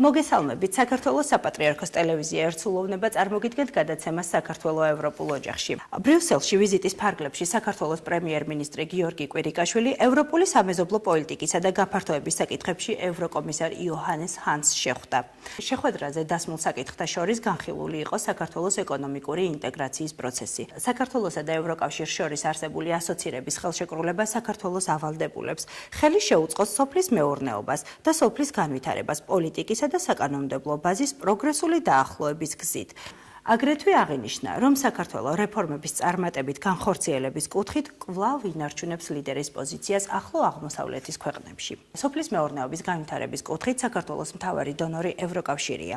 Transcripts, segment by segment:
მოგესალმებით. საქართველოს საპატრიარქოს ტელევიზია ერთსულოვნება წარმოგიდგენთ გადაცემას საქართველოს ევროპულ ოჯახში. ბრიუსელში ვიზიტის ფარგლებში საქართველოს პრემიერ-მინისტრი გიორგი კვირიკაშვილი ევროპული სამეზობლო პოლიტიკისა და გაფართოების საკითხებში ევროკომისარ იოჰანეს ჰანს შეხვდა. შეხვედრაზე დასმულ საკითხთა შორის განხილული იყო საქართველოს ეკონომიკური ინტეგრაციის პროცესი. საქართველოსა და ევროკავშირს შორის არსებული ასოცირების ხელშეკრულება საქართველოს ავალდებულებს ხელი შეუწყოს სოფლის მეურნეობას და სოფლის განვითარებას პოლიტიკისა და საკანონმდებლო ბაზის პროგრესული დაახლოების გზით. აგრეთვე აღინიშნა, რომ საქართველოს რეფორმების წარმატებით განხორციელების კუთხით კვლავ ინარჩუნებს ლიდერის პოზიციას ახლო აღმოსავლეთის ქვეყნებში. სოფლის მეურნეობის განვითარების კუთხით საქართველოს მთავარი დონორი ევროკავშირია.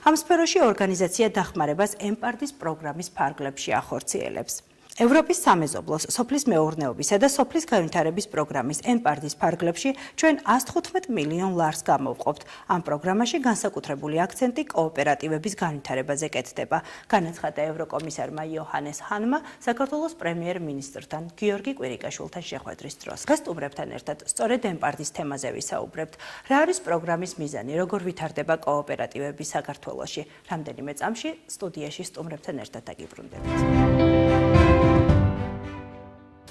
ამ სფეროში ორგანიზაცია დახმარებას ემპარდის პროგრამის ფარგლებში ახორციელებს. ევროპის სამეზობლოს სოფლის მეურნეობისა და სოფლის განვითარების პროგრამის ემპარდის ფარგლებში ჩვენ 115 მილიონ ლარს გამოვყოფთ. ამ პროგრამაში განსაკუთრებული აქცენტი კოოპერატივების განვითარებაზე კეთდება, განაცხადა ევროკომისარმა იოჰანეს ჰანმა საქართველოს პრემიერ-მინისტრთან გიორგი კვირიკაშვილთან შეხვედრის დროს. დღეს სტუმრებთან ერთად სწორედ ემპარდის თემაზე ვისაუბრებთ. რა არის პროგრამის მიზანი, როგორ ვითარდება კოოპერატივები საქართველოში? რამდენიმე წამში სტუდიაში სტუმრებთან ერთად დაგიბრუნდებით.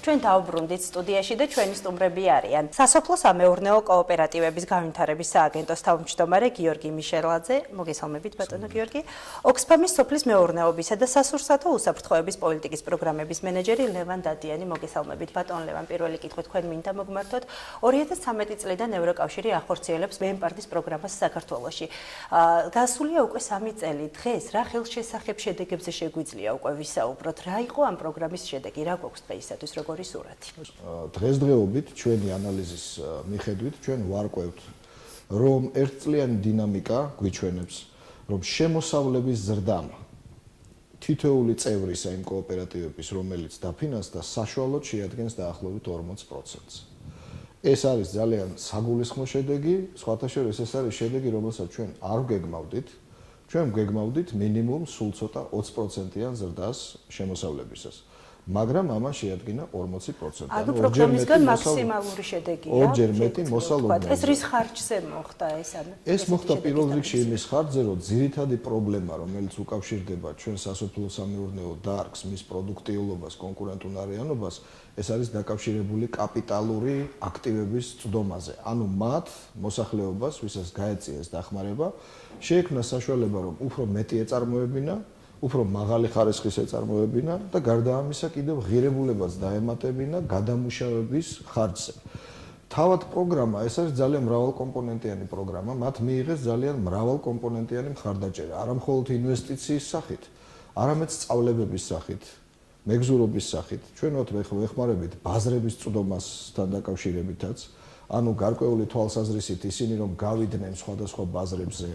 ჩვენ დავბრუნდით სტუდიაში და ჩვენი სტუმრები არიან სასოფლო-სამეურნეო კოოპერატივების განვითარების სააგენტოს თავმჯდომარე გიორგი მიშელაძე, მოგესალმებით ბატონო გიორგი, ოქსფამის სოფლის მეურნეობისა და სასურსათო უსაფრთხოების პოლიტიკის პროგრამების მენეჯერი ლევან დადიანი, მოგესალმებით ბატონ ლევან, პირველი კითხვით თქვენ მინდა მოგმართოთ. 2013 წლიდან ევროკავშირი ახორციელებს ემპარდის პროგრამას საქართველოში. გასულია უკვე 3 წელი. დღეს რა ხელშესახებ შედეგებზე შეგვიძლია უკვე ვისაუბროთ? რა იყო ამ პროგრამის შედეგი? რა გვაქვს დღეისათვის? დღესდღეობით ჩვენი ანალიზის მიხედვით ჩვენ ვარკვევთ, რომ ერთწლიანი დინამიკა გვიჩვენებს, რომ შემოსავლების ზრდამ თითოეული წევრისა იმ კოოპერატივების, რომელიც დაფინანსდა, საშუალოდ შეადგენს დაახლოებით 40%-ს. ეს არის ძალიან საგულისხმო შედეგი, სხვათა შორის ეს არის შედეგი, რომელსაც ჩვენ არ ვგეგმავდით. ჩვენ ვგეგმავდით მინიმუმ სულ ცოტა 20%-იან ზრდას შემოსავლებისას. მაგრამ ამან შეადგინა 40%. ანუ პროგრამისგან მაქსიმალური შედეგია. ორჯერ მეტი მოსალოდნელი. ეს რის ხარჯზე მოხდა ეს? ეს მოხდა პირველ რიგში იმის ხარჯზე, რომ ძირითადი პრობლემა, რომელიც უკავშირდება ჩვენ სასოფლო-სამეურნეო დარგს, მის პროდუქტიულობას, კონკურენტუნარიანობას, ეს არის დაკავშირებული კაპიტალური აქტივების წვდომაზე. ანუ მათ მოსახლეობას, ვისაც გაეწიეს დახმარება, შეექმნა საშუალება, რომ უფრო მეტი ეწარმოებინა, უფრო მაღალი ხარისხის ეწარმოებინა და გარდა ამისა კიდევ ღირებულებაც დაემატებინა გადამუშავების ხარჯზე. თავად პროგრამა ეს არის ძალიან მრავალკომპონენტიანი პროგრამა, მათ მიიღეს ძალიან მრავალკომპონენტიანი მხარდაჭერა, არა მხოლოდ ინვესტიციის სახით, არამედ სწავლებების სახით, მეგზურობის სახით. ჩვენ ვეხმარებით ბაზრების წვდომასთან დაკავშირებითაც, ანუ გარკვეული თვალსაზრისით ისინი რომ გავიდნენ სხვადასხვა ბაზრებზე,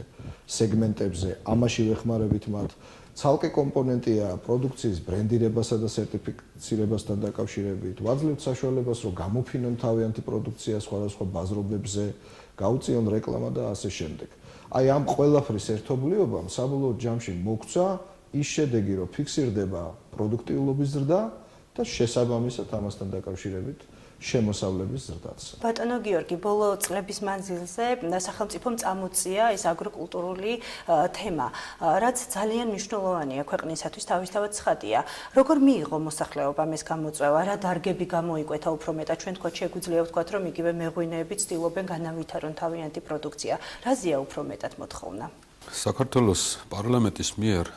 სეგმენტებზე, ამაში ვეხმარებით მათ. ცალკე კომპონენტია პროდუქციის ბრენდირებასა და სერტიფიცირებასთან დაკავშირებით. ვაძლევთ საშუალებას, რომ გამოფინონ თავიანთი პროდუქცია სხვადასხვა ბაზრობებზე, გაუწიონ რეკლამა და ასე შემდეგ. აი ამ ყველაფრის ერთობლიობამ საბოლოო ჯამში მოგცა ის შედეგი, რომ ფიქსირდება პროდუქტიულობის ზრდა და შესაბამისად ამასთან დაკავშირებით შემოსავლების ზრდაც. ბატონო გიორგი, ბოლო წლების მანძილზე სახელმწიფომ წამოწია ეს აგროკულტურული თემა, რაც ძალიან მნიშვნელოვანია ქვეყნისათვის, თავისთავად ცხადია. როგორ მიიღო მოსახლეობამ ეს გამოწვევა, რა დარგები გამოიკვეთა უფრო მეტად? ჩვენ თქვათ შეგვიძლია ვთქვათ, რომ იგივე მეღვინეები ცდილობენ განავითარონ თავიანთი პროდუქცია. რაზეა უფრო მეტად მოთხოვნა? საქართველოს პარლამენტის მიერ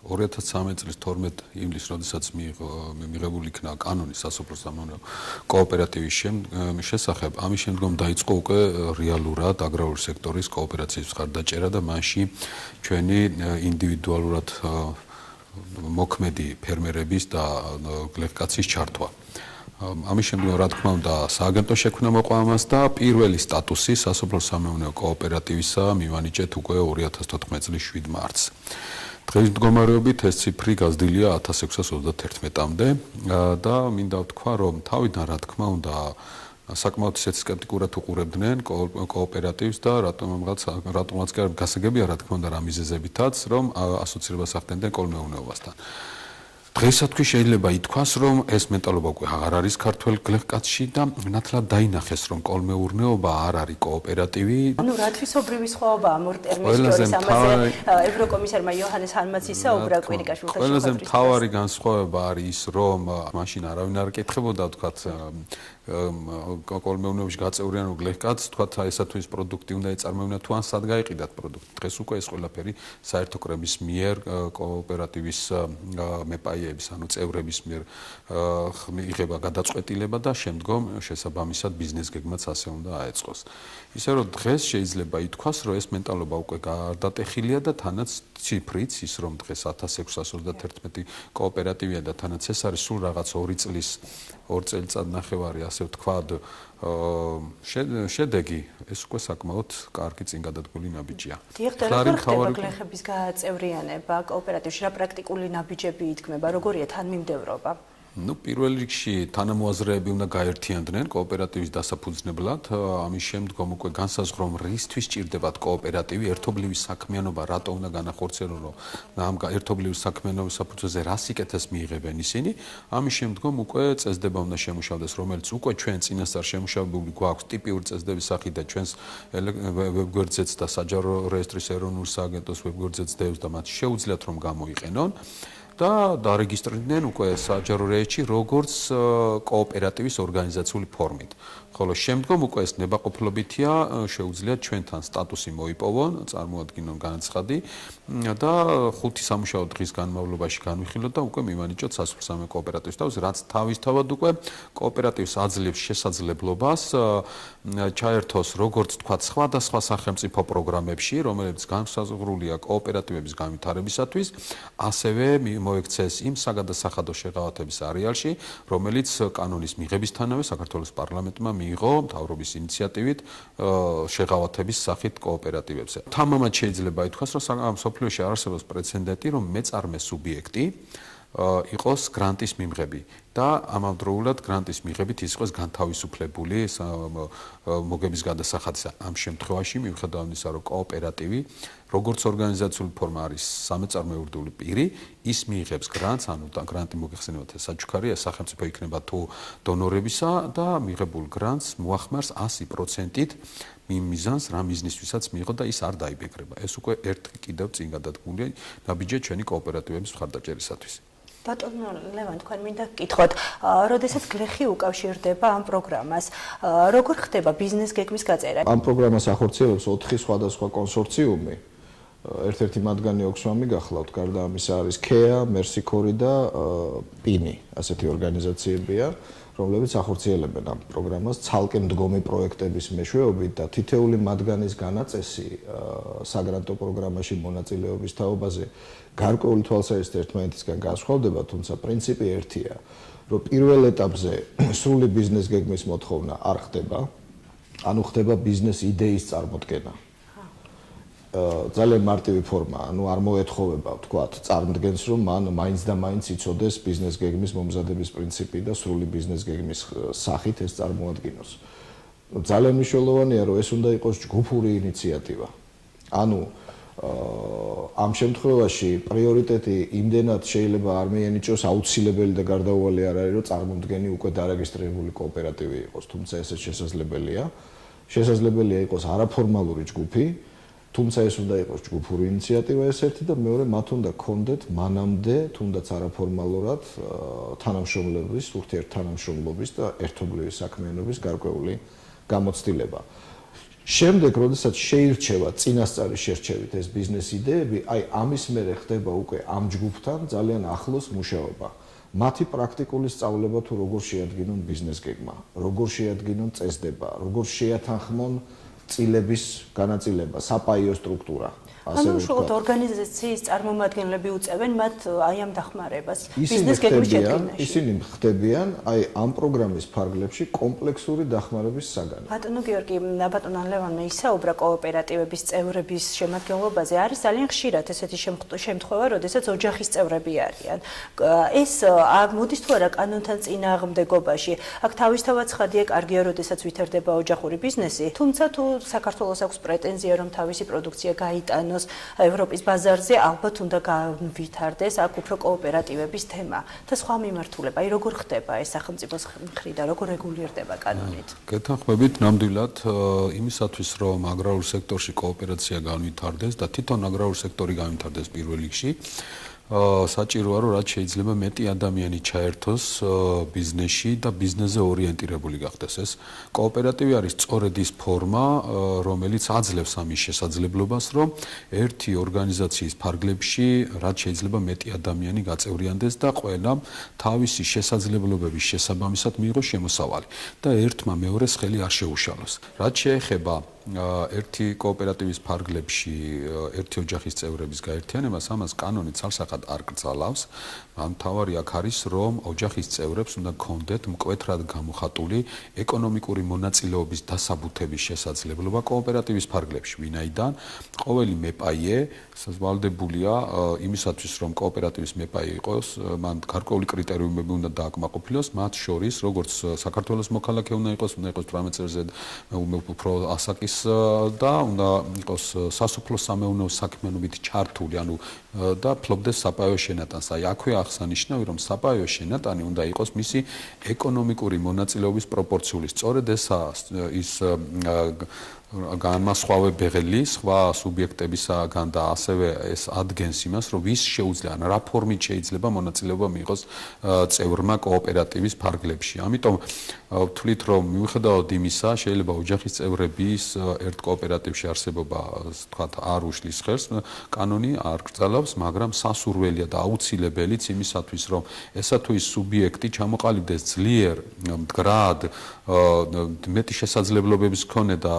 2013 წლის 12 ივლისს, როდესაც მიღებული იქნა კანონი სასოფლო-სამეურნეო კოოპერატივის შესახებ, ამის შემდგომ დაიწყო უკვე რეალურად აგრარული სექტორის კოოპერაციის მხარდაჭერა და მასში ჩვენი ინდივიდუალურად მოქმედი ფერმერების და გლეხკაცის ჩართვა. ამის შემდგომ, რა თქმა უნდა, სააგენტო შექმნა მოყვა ამას და პირველი სტატუსი სასოფლო-სამეურნეო კოოპერატივისა მივანიჭეთ უკვე 2014 წლის 7 მარტს. დღეს მდგომარეობით ეს ციფრი გაზრდილია 1631-მდე და მინდა ვთქვა, რომ თავიდან რა თქმა უნდა საკმაოდ ისეთ სკეპტიკურად უყურებდნენ კოოპერატივს და რატომაც კი არ გასაგებია რა თქმა უნდა რა მიზეზებითაც, რომ ასოცირებას ახდენდნენ კოლმეურნეობასთან. დღეისათვის შეიძლება ითქვას, რომ ეს მენტალობა უკვე აღარ არის ქართველ გლეხკაცში და ნათლად დაინახეს, რომ კოლმეურნეობა არ არის კოოპერატივი. ანუ რა თვისობრივი სხვაობა ამ ორ ტერმინს შორის, ამაზე ევროკომისარმა იოჰანეს ჰანმაც ისაუბრა კვირიკაშვილთან. ყველაზე მთავარი განსხვავება არის ის, რომ მაშინ არავინ არ ეკითხებოდა, თქვათ, კოლმეურნეობაში გაწევრიანებულ გლეხკაცს, თქვათ, ესათვის პროდუქტი უნდა ეწარმოებინა თუ ან სად გაიყიდათ პროდუქტი. დღეს უკვე ეს ყველაფერი საერთო კრების მიერ კოოპერატივის მეპაიების, ანუ წევრების მიერ იღება გადაწყვეტილება და შემდგომ შესაბამისად ბიზნეს გეგმაც ასე უნდა აეწყოს. ისე რომ დღეს შეიძლება ითქვას, რომ ეს მენტალობა უკვე გარდატეხილია და თანაც ციფრიც ის რომ დღეს 1631 კოოპერატივია და თანაც ეს არის სულ რაღაც 2 წლის 2 წელიწადნახევარი ასე ვთქვათ შედეგი ეს უკვე საკმაოდ კარგი წინ გადადგმული ნაბიჯია. ხარ ხდება გლეხების გაწევრიანება კოოპერატივში რა პრაქტიკული ნაბიჯები ითქმება, როგორია თანმიმდევრობა? Ну, პირველ რიგში თანამოაზრეები უნდა გაერთიანდნენ კოოპერატივის დასაფუძნებლად, ამის შემდგომ უკვე განსაზღვრონ რისთვის ჭირდებათ კოოპერატივი, ერთობლივი საქმიანობა, რატო უნდა განახორციელონ, რომ ამ ერთობლივი საქმიანობის საფუძველზე რა სიკეთეს მიიღებენ ისინი, ამის შემდგომ უკვე წესდება უნდა შემუშავდეს, რომელიც უკვე ჩვენ წინასწარ შემუშავებული გვაქვს ტიპიური წესდების სახით და ჩვენს ვებგვერდზეც და საჯარო რეესტრის ეროვნულ სააგენტოს ვებგვერდზეც დევს და მათ შეუძლიათ რომ გამოიყენონ. და დარეგისტრირდნენ უკვე საჯარო რეესტრში როგორც კოოპერატივის ორგანიზაციული ფორმით. ხოლო შემდგომ უკვე ეს ნებაყოფლობითია შეუძლიათ ჩვენთან სტატუსი მოიპოვონ, წარმოადგინონ განაცხადი და 5 სამუშაო დღის განმავლობაში განვიხილოთ და უკვე მივანიჭოთ სასურსამე კოოპერატივის თავს, რაც თავისთავად უკვე კოოპერატივის აძლევს შესაძლებლობას ჩაერთოს როგორც თქვა სხვადასხვა სახელმწიფო პროგრამებში, რომელიც განსაზღვრულია კოოპერატივების განვითარებისათვის, ასევე მოექცეს იმ საგადასახადო შეღავათების არეალში, რომელიც კანონის მიღებისთანავე საქართველოს პარლამენტმა მიიღო მთავრობის ინიციატივით შეღავათების სახით კოოპერატივებზე. თამამად შეიძლება ითქვას, რომ სოფლიოში არ არსებობს პრეცედენტი, რომ მეწარმე სუბიექტი იყოს გრანტის მიმღები და ამავდროულად გრანტის მიღებით ის იყოს განთავისუფლებული მოგების გადასახადისა. ამ შემთხვევაში მიუხედავად იმისა, რომ კოოპერატივი როგორც ორგანიზაციული ფორმა არის სამეწარმეურდული პირი, ის მიიღებს გრანტს, ანუ გრანტი მოგეხსენებათ საჩუქარია, სახელმწიფო იქნება თუ დონორებისა და მიღებულ გრანტს მოახმარს 100%-ით იმ მიზანს, რა მიზნისთვისაც მიიღო და ის არ დაიბეგრება. ეს უკვე ერთ კიდევ წინ გადადგმულია ნაბიჯია ჩვენი კოოპერატივების მხარდაჭერისათვის. ბატონო ლევან, თქვენ მინდა გკითხოთ, როდესაც გლეხი უკავშირდება ამ პროგრამას, როგორ ხდება ბიზნეს გეგმის გაწერა? ამ პროგრამას ახორციელებს 4 სხვადასხვა კონსორციუმი. ერთ-ერთი მათგანი ოქსვამი გახლავთ, გარდა ამისა არის KEA, Mercy-Corps და PINI, ასეთი ორგანიზაციებია, რომლებიც ახორციელებენ ამ პროგრამას ცალკე მდგომი პროექტების მეშვეობით და თითეული მათგანის განაწესი საგრანტო პროგრამაში მონაწილეობის თაობაზე გარკვეული თვალსაზრისით ერთმანეთისგან განსხვავდება, თუმცა პრინციპი ერთია, რომ პირველ ეტაპზე სრული ბიზნეს გეგმის მოთხოვნა არ ხდება, ანუ ხდება ბიზნეს იდეის წარმოდგენა. ძალიან მარტივი ფორმა, ანუ არ მოეთხოვება, ვთქვათ, წარმოდგენს, რომ მან მაინც და მაინც იცოდეს ბიზნეს გეგმის მომზადების პრინციპი და სრული ბიზნეს გეგმის სახით ეს წარმოადგინოს. ძალიან მნიშვნელოვანია, რომ ეს უნდა იყოს ჯგუფური ინიციატივა. ანუ ამ შემთხვევაში პრიორიტეტი იმდენად შეიძლება არ მიენიჭოს აუცილებელი და გარდაუვალი არ არის, რომ წარმომდგენი უკვე დარეგისტრირებული კოოპერატივი იყოს, თუმცა ესეც შესაძლებელია. შესაძლებელია იყოს არაფორმალური ჯგუფი, თუმცა ეს უნდა იყოს ჯგუფური ინიციატივა ეს ერთი და მეორე მათ უნდა კონდეთ მანამდე თუნდაც არაფორმალურად თანამშრომლობის, ურთიერთთანამშრომლობის და ერთობლივი საქმიანობის გარკვეული გამოცდილება. შემდეგ, როდესაც შეირჩევა წინასწარი შერჩევით ეს ბიზნეს იდეები, აი ამის მერე ხდება უკვე ამ ჯგუფთან ძალიან ახლოს მუშაობა. მათი პრაქტიკული სწავლება თუ როგორ შეადგინონ ბიზნეს გეგმა, როგორ შეადგინონ წესდება, როგორ შეათანხმონ წილების განაწილება, საპაიო სტრუქტურა. ანუ უშუალოდ ორგანიზაციის წარმომადგენლები უწევენ მათ აი ამ დახმარებას ბიზნეს გეგმის შედგენაში. ისინი ხდებიან აი ამ პროგრამის ფარგლებში კომპლექსური დახმარების საგანი. ბატონო გიორგი, ბატონო ლევანმა ისაუბრა კოოპერატივების წევრების შემადგენლობაზე. არის ძალიან ხშირად ესეთი შემთხვევა, როდესაც ოჯახის წევრები არიან. ეს მოდის თუ არა კანონთან წინააღმდეგობაში? აქ თავისთავად ცხადია, კარგია, როდესაც ვითარდება ოჯახური ბიზნესი, თუმცა თუ საქართველოს აქვს პრეტენზია, რომ თავისი პროდუქცია გაიტანოს ევროპის ბაზარზე, ალბათ უნდა განვითარდეს აქ უფრო კოოპერატივების თემა და სხვა მიმართულება. აი როგორ ხდება ეს სახელმწიფოს მხრიდან, როგორ რეგულირდება კანონით? გეთანხმებით ნამდვილად იმისათვის, რომ აგრარულ სექტორში კოოპერაცია განვითარდეს და თვითონ აგრარულ სექტორი განვითარდეს პირველ რიგში, საჭიროა რომ რაც შეიძლება მეტი ადამიანი ჩაერთოს ბიზნესში და ბიზნესზე ორიენტირებული გახდეს. ეს კოოპერატივი არის სწორედ ის ფორმა, რომელიც აძლევს ამის შესაძლებლობას, რომ ერთი ორგანიზაციის ფარგლებში რაც შეიძლება მეტი ადამიანი გაწევრიანდეს და ყველამ თავისი შესაძლებლობების შესაბამისად მიიღოს შემოსავალი და ერთმა მეორეს ხელი არ შეუშალოს. რაც შეეხება ერთი კოოპერატივის ფარგლებში ერთი ოჯახის წევრების გაერთიანებას, ამას კანონი ცალსახად არ კრძალავს. მთავარი აქ არის, რომ ოჯახის წევრებს უნდა გქონდეთ მკვეთრად გამოხატული ეკონომიკური მონაწილეობის დასაბუთების შესაძლებლობა კოოპერატივის ფარგლებში, ვინაიდან ყოველი მეპაიე ვალდებულია იმისათვის, რომ კოოპერატივის მეპაი იყოს, მან გარკვეული კრიტერიუმები უნდა დააკმაყოფილოს, მათ შორის როგორც საქართველოს მოქალაქე უნდა იყოს 18 წელზე უფრო ასაკის და უნდა იყოს სასოფლო სამეურნეო საქმიანობით ჩართული, ანუ და ფლობდეს საპაიო შენატანს. აი აქვე აღსანიშნავი, რომ საპაიო შენატანი უნდა იყოს მისი ეკონომიკური მონაწილეობის პროპორციული. სწორედ ესაა ის განმასხვავებელი სხვა სუბიექტებისაგან და ასევე ეს ადგენს იმას, რომ ვის შეუძლია, რა ფორმით შეიძლება მონაწილეობა მიიღოს წევრმა კოოპერატივის ფარგლებში. ამიტომ ვთვლით, რომ მიუხედავად იმისა, შეიძლება ოჯახის წევრების ერთ კოოპერატივში არსებობა, თქვათ, არ უშლის ხელს, კანონი არ კრძალავს, მაგრამ სასურველია და აუცილებელიც იმისათვის, რომ ესა თუ ის სუბიექტი ჩამოყალიბდეს ძლიერ, მდგრად, მეტი შესაძლებლობების მქონე და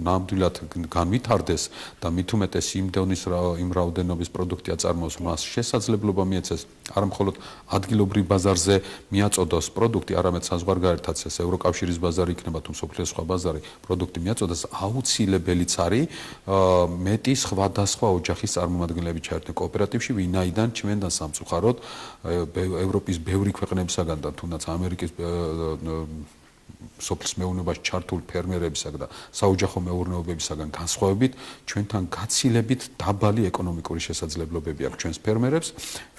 ნამდვილად განვითარდეს და მით უმეტეს იმ რაოდენობის პროდუქტი აწარმოოს, მას შესაძლებლობა მიეცეს არა მხოლოდ ადგილობრივ ბაზარზე მიაწოდოს პროდუქტი, არამედ საზღვარგარეთაც ეს ევროკავშირის ბაზარი იქნება თუ მსოფლიოს სხვა ბაზარი პროდუქტი მიაწოდოს, აუცილებელიც არის მეტი სხვადასხვა ოჯახის წარმომადგენლები ჩაერთონ კოოპერატივში, ვინაიდან ჩვენ და სამწუხაროდ ევროპის ბევრი ქვეყნებისაგან და თუნდაც ამერიკის სოფლის მეურნეობაში ჩართულ ფერმერებისაგან და საოჯახო მეურნეობებისაგან განსხვავებით, ჩვენთან გაცილებით დაბალი ეკონომიკური შესაძლებლობები აქვს ჩვენს ფერმერებს,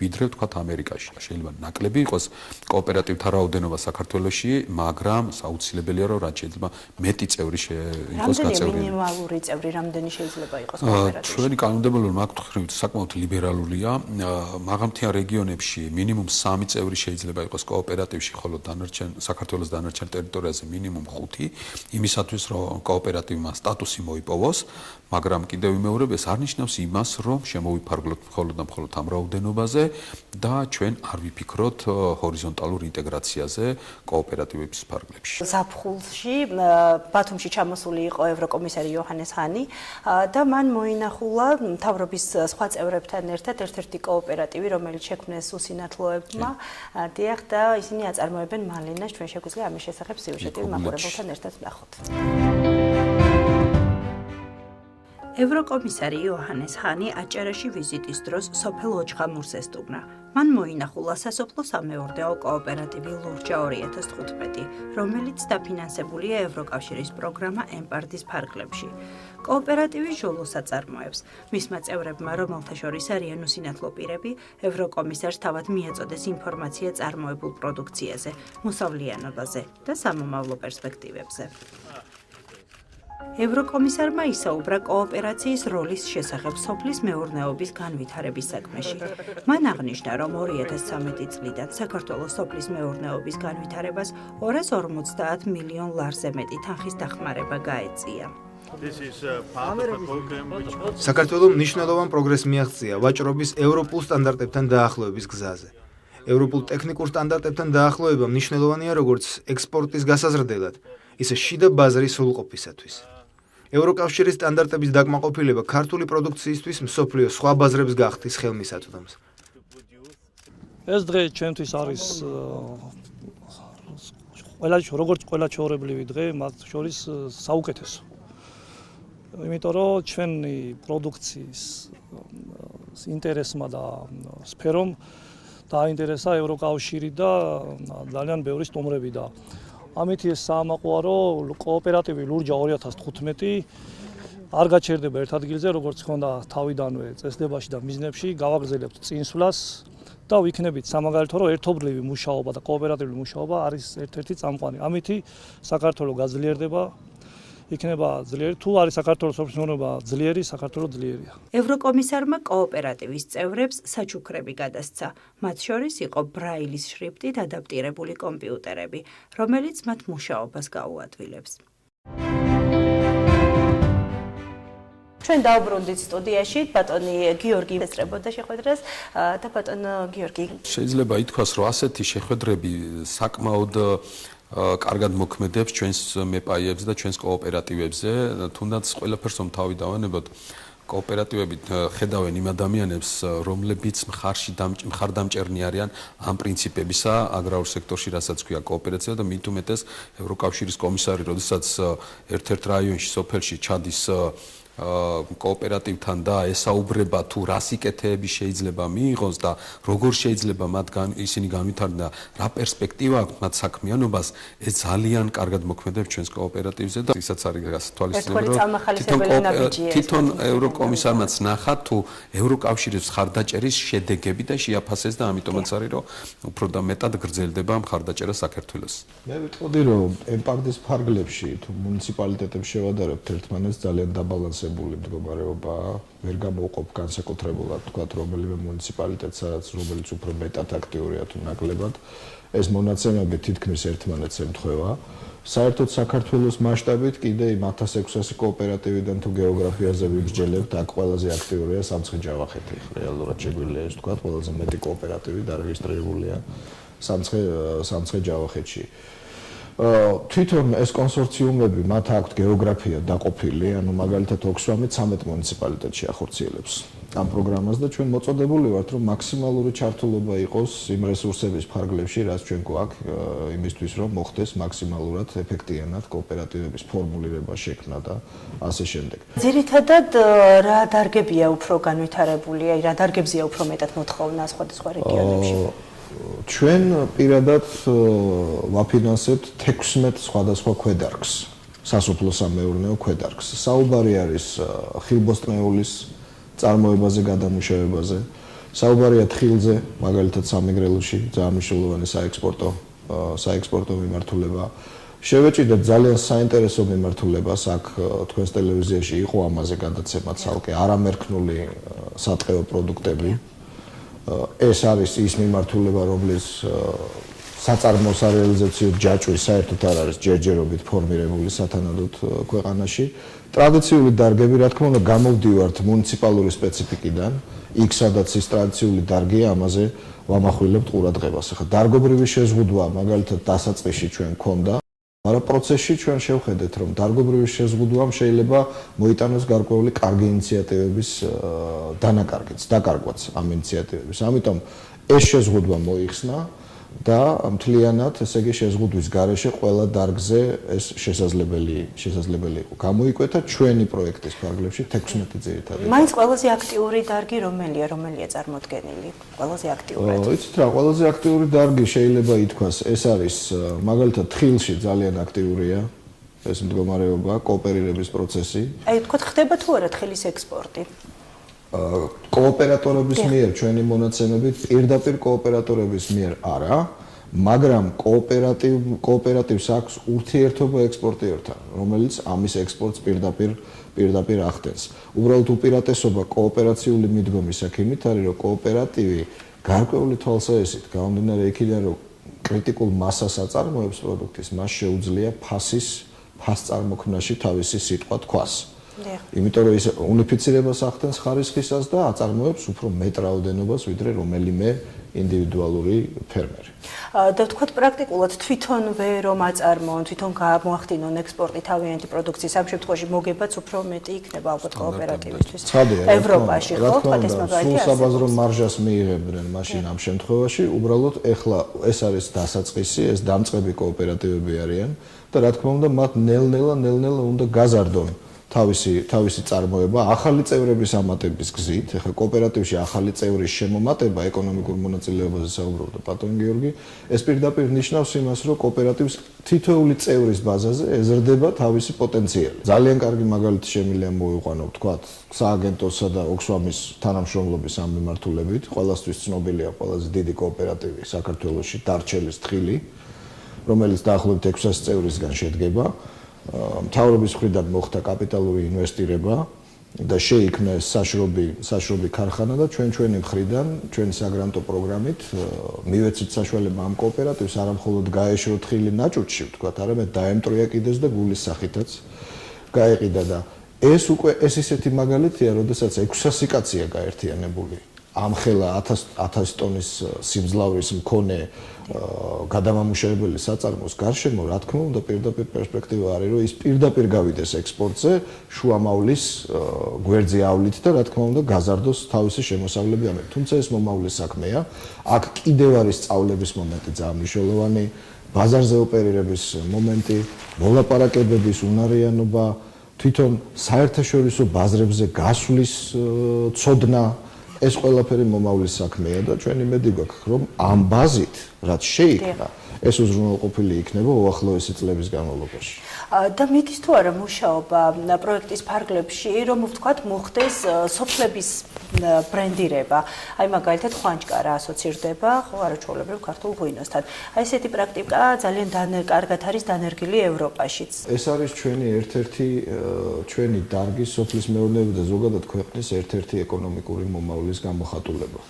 ვიდრე ვთქვათ ამერიკაში. შეიძლება ნაკლები იყოს კოოპერატივთა რაოდენობა საქართველოში, მაგრამ აუცილებელია რომ რაც შეიძლება მეტი წევრი იყოს გაწევრიანებული. მინიმალური წევრი რამდენი შეიძლება იყოს კოოპერატივში? ჩვენი კანონმდებლობა მაგთხრით საკმაოდ ლიბერალურია. მაღალმთიან რეგიონებში მინიმუმ 3 წევრი შეიძლება იყოს კოოპერატივში, ხოლო საქართველოს დანარჩენ ტერიტორიაზე მინიმუმ 5, იმისათვის რომ კოოპერატივმა სტატუსი მოიპოვოს, მაგრამ კიდევ ვიმეორებ, ეს არ ნიშნავს იმას, რომ შემოვიფარგლოთ მხოლოდ და მხოლოდ ამ რაოდენობაზე და ჩვენ არ ვიფიქროთ ჰორიზონტალურ ინტეგრაციაზე კოოპერატივების ფარგლებში. ზაფხულში ბათუმში ჩამოსული იყო ევროკომისარი იოჰანეს ჰანი და მან მოინახულა მთავრობის სხვა წევრებთან ერთად ერთ-ერთი კოოპერატივი, რომელიც შექმნეს უსინათლოებმა, დიახ და ისინი აწარმოებენ მალინას. ჩვენ შეგვიძლია ამის შესახებ სიუჟეტი მაყურებელთან ერთად ვნახოთ. ევროკომისარი იოჰანეს ჰანი აჭარაში ვიზიტის დროს სოფელ ოჩხამურს ესტუმრა. მან მოინახულა სასოფლო სამეურნეო კოოპერატივი ლურჯა 2015, რომელიც დაფინანსებულია ევროკავშირის პროგრამა ემპარდის ფარგლებში. კოოპერატივი ჟოლოს აწარმოებს. მისმა წევრებმა, რომელთა შორის არიან უსინათლო პირები, ევროკომისარს თავად მიაწოდეს ინფორმაცია წარმოებულ პროდუქციაზე, მოსავლიანობაზე და სამომავლო პერსპექტივებზე. ევროკომისარმა ისაუბრა კოოპერაციის როლის შესახებ სოფლის მეურნეობის განვითარების საქმეში. მან აღნიშნა, რომ 2013 წლიდან საქართველოს სოფლის მეურნეობის განვითარებას 250 მილიონ ლარზე მეტი თანხის დახმარება გაეწია. საქართველოს მნიშვნელოვან პროგრესს მიაღწია ვაჭრობის ევროპულ სტანდარტებთან დაახლოების გზაზე. ევროპულ ტექნიკურ სტანდარტებთან დაახლოება მნიშვნელოვანია როგორც ექსპორტის გასაზრდელად, ისე შიდა ბაზრის სრულყოფისათვის. ევროკავშირის სტანდარტების დაკმაყოფილება ქართული პროდუქციისთვის მსოფლიოს სხვა ბაზრებს გახდის ხელმისაწვდომს. ეს დღე ჩვენთვის არის როგორც ყველა ჩვეულებრივი დღე, მათ შორის საუკეთესო. იმიტომ რომ ჩვენი პროდუქციის ინტერესმა და სფერომ დაინტერესა ევროკავშირი და ძალიან ბევრი სტუმრები და ამით ეს საამაყოა, რომ კოოპერატივი ლურჯა 2015 არ გაჩერდება ერთ ადგილზე, როგორც ხონდა თავიდანვე წესდებაში და მიზნებში, გავაგრძელებთ წინსვლას და ვიქნებით სამაგალითო, რომ ერთობლივი მუშაობა და კოოპერატიული მუშაობა არის ერთ-ერთი წამყვანი. ამითი საქართველო გაძლიერდება, იქნება ძლიერი. თუ არის საქართველოს სოფლის-მეურნეობა ძლიერი, საქართველო ძლიერია. ევროკომისარმა კოოპერატივის წევრებს საჩუქრები გადასცა. მათ შორის იყო ბრაილის შრიფტით ადაპტირებული კომპიუტერები, რომელიც მათ მუშაობას გაუადვილებს. ჩვენ დავბრუნდით სტუდიაში, ბატონი გიორგი ესწრებოდა შეხვედრას და ბატონო გიორგი. შეიძლება ითქვას, რომ ასეთი შეხვედრები საკმაოდ კარგად მოქმედებს ჩვენს მეპაიებს და ჩვენს კოოპერატივებზე, თუნდაც ყველაფერს რომ თავი დავანებოთ, კოოპერატივები ხედავენ იმ ადამიანებს, რომლებიც მხარდამჭერნი არიან ამ პრინციპებისა აგრარულ სექტორში, რასაც ქვია კოოპერაცია და მით უმეტეს ევროკავშირის კომისარი, როდესაც ერთ-ერთ რაიონში, სოფელში ჩადის კოოპერატივთან და ესაუბრება თუ რა სიკეთეები შეიძლება მიიღოს და როგორ შეიძლება ისინი განვითარდნენ და რა პერსპექტივა აქვს მათ საქმიანობას, ეს ძალიან კარგად მოქმედებს ჩვენს კოოპერატივზე და ისაც არის თვალისწინებული, რომ თვითონ ევროკომისარმაც ნახა თუ ევროკავშირის მხარდაჭერის შედეგები და შეაფასეს და ამიტომაც არის, რომ უფრო და მეტად გრძელდება მხარდაჭერა საქართველოს. მე ვიტყოდი, რომ ემპარდის ფარგლებში თუ მუნიციპალიტეტებს შევადარებთ ერთმანეთს ძალიან დაბალანსებული მდგომარეობა, ვერ გამოვყოფ განსაკუთრებულად თქვათ რომელიმე მუნიციპალიტეტს, რომელიც უფრო მეტად აქტიურია თუ ნაკლებად, ეს მონაცემები თითქმის ერთმანეთს ემთხვევა. საერთოდ საქართველოს მასშტაბით კიდე იმ 1600 კოოპერატივიდან თუ გეოგრაფიაზე ვიბრძელებთ, აქ ყველაზე აქტიურია სამცხე-ჯავახეთი. რეალურად შეგვიძლია ის თქვათ, ყველაზე მეტი კოოპერატივი დარეგისტრირებულია სამცხე-ჯავახეთში. თვითონ ეს კონსორციუმები მათ აქვთ გეოგრაფია დაყოფილი, ანუ მაგალითად ოქსვამი 13 მუნიციპალიტეტში ახორციელებს ამ პროგრამას და ჩვენ მოწოდებული ვართ, რომ მაქსიმალური ჩართულობა იყოს იმ რესურსების ფარგლებში, რაც ჩვენ გვაქვს იმისთვის, რომ მოხდეს მაქსიმალურად ეფექტიანად კოოპერატივების ფორმულირება, შექმნა და ასე შემდეგ. ძირითადად რა დარგებია უფრო განვითარებული, აი რა დარგებზეა უფრო მეტად მოთხოვნა სხვადასხვა რეგიონებში? ჩვენ პირადად ვაფინანსებთ 16 სხვადასხვა ქვედარგს, სასოფლო-სამეურნეო ქვედარგს. საუბარი არის ხილბოსტნეულის წარმოებაზე, გადამუშავებაზე. საუბარია თხილზე, მაგალითად სამეგრელოში, ძალიან მნიშვნელოვანი საექსპორტო მიმართულება. შევეჭიდეთ ძალიან საინტერესო მიმართულებას, აქ თქვენს ტელევიზიაში იყო ამაზე გადაცემა ცალკე, არამერქნული სატყეო პროდუქტები. ეს არის ის მიმართულება, რომლის საწარმო სარეალიზაციო ჯაჭვი საერთოდ არ არის ჯერჯერობით ფორმირებული სათანადოდ ქვეყანაში. ტრადიციული დარგები, რა თქმა უნდა, გამოვდივართ მუნიციპალური სპეციფიკიდან, იქ სადაც ის ტრადიციული დარგია, ამაზე ვამახვილებთ ყურადღებას. ახლა დარგობრივი შეზღუდვა, მაგალითად, დასაწყისში ჩვენ გქონდა, მაგრამ პროცესში ჩვენ შევხედეთ, რომ დარგობრივი შეზღუდვამ შეიძლება მოიტანოს გარკვეული კარგი ინიციატივების დაკარგვაც ამ ინიციატივების. ამიტომ ეს შეზღუდვა მოიხსნა და მთლიანად, ესე იგი, შეზღუდვის გარეშე ყველა დარგზე ეს შესაძლებელი იყო. გამოიკვეთა ჩვენი პროექტის ფარგლებში 16 ძირითადი. მაინც ყველაზე აქტიური დარგი რომელია წარმოდგენილი? ყველაზე აქტიურად. იცით რა, ყველაზე აქტიური დარგი შეიძლება ითქვას, ეს არის მაგალითად თხილში ძალიან აქტიურია ეს მდგომარეობა, კოოპერირების პროცესი. აი თქვათ ხდება თუ არა თხილის ექსპორტი? კოოპერატორების მიერ ჩვენი მონაცემებით პირდაპირ კოოპერატორების მიერ არა, მაგრამ კოოპერატივს აქვს ურთიერთობა ექსპორტიორთან, რომელიც ამის ექსპორტს პირდაპირ ახდენს. უბრალოდ უპირატესობა კოოპერაციული მიდგომის აქ იმით არის, რომ კოოპერატივი გარკვეული თვალსაჩინით გამომდინარე იქიდან, რომ კრიტიკულ მასას აწარმოებს პროდუქტის, მას შეუძლია ფას წარმოქმნაში თავისი სიტყვა თქვას. იმიტომ რომ ის უნიფიცირებას ახდენს ხარისხისას და აწარმოებს უფრო მეტ რაოდენობას, ვიდრე რომელიმე ინდივიდუალური ფერმერი. და ვთქვათ პრაქტიკულად თვითონვე რომ აწარმოონ, თვითონ გამოახდინონ ექსპორტი თავიანთი პროდუქციის, ამ შემთხვევაში მოგებაც უფრო მეტი იქნება ალბათ კოოპერატივისთვის. ევროპაში ხო, ვთქვათ ეს მაგალითი სულ საბაზრო მარჟას მიიღებდნენ მაშინ ამ შემთხვევაში, უბრალოდ ეხლა ეს არის დასაწყისი, ეს დამწყები კოოპერატივები არიან და რა თქმა უნდა მათ ნელ-ნელა უნდა გაზარდონ თავისი წარმოება ახალი წევრების ამატების გზით. ეხლა კოოპერატივში ახალი წევრის შემომატება ეკონომიკურ მონაწილეობაზე საუბრობდა ბატონ გიორგი. ეს პირდაპირ ნიშნავს იმას, რომ კოოპერატივს თითოეული წევრის ბაზაზე ეზრდება თავისი პოტენციალი. ძალიან კარგი მაგალითი შემიძლია მოვიყვანო, ვთქვათ, სააგენტოსა და ოქსვამის თანამშრომლობის ამ მიმართულებით. ყველასთვის ცნობილია ყველაზე დიდი კოოპერატივი საქართველოში, დარჩელის თხილი, რომელიც დაახლოებით 600 წევრისგან შედგება. მთავრობის მხრიდან მოხდა კაპიტალური ინვესტირება და შეიქმნა საშრობი ქარხანა და ჩვენი მხრიდან, ჩვენი საგრანტო პროგრამით მივეცით საშუალება ამ კოოპერატივს არა მხოლოდ გაეშრო თხილი ნაჭუჭში, ვთქვათ, არამედ დაემტრია კიდეც და გულის სახითაც გაეყიდა და ეს ისეთი მაგალითია, როდესაც 600 კაცია გაერთიანებული ამხელა 1000 ტონის სიმძლავრის მქონე გადამამუშავებელი საწარმოს გარშემო, რა თქმა უნდა, პირდაპირ პერსპექტივა არის, რომ ის პირდაპირ გავიდეს ექსპორტზე, შუამავლის გვერდზე ავლით და რა თქმა უნდა, გაზარდოს თავისი შემოსავლები ამით. თუმცა ეს მომავლის საქმეა. აქ კიდევ არის სწავლების მომენტი ძალიან მნიშვნელოვანი, ბაზარზე ოპერირების მომენტი, მოლაპარაკებების უნარიანობა, თვითონ საერთაშორისო ბაზრებზე გასვლის ცოდნა. ეს ყველაფერი მომავლის საქმეა და ჩვენი იმედი გვაქვს, რომ ამ ბაზით, რაც შეიქმნა, ეს უზრუნველყოფილი იქნება უახლოესი წლების განმავლობაში. და მიდის თუ არა მუშაობა პროექტის ფარგლებში, რომ ვთქვათ, მოხდეს სოფლების ბრენდირება. აი მაგალითად ხვანჭკარა ასოცირდება, ხო, არაჩვეულებრივ ქართულ ღვინოსთან. აი ესეთი პრაქტიკა ძალიან კარგად არის დანერგილი ევროპაშიც. ეს არის ჩვენი დარგის სოფლის მეურნეობის და ზოგადად ქვეყნის ერთ-ერთი ეკონომიკური მომავლის გამოხატულება.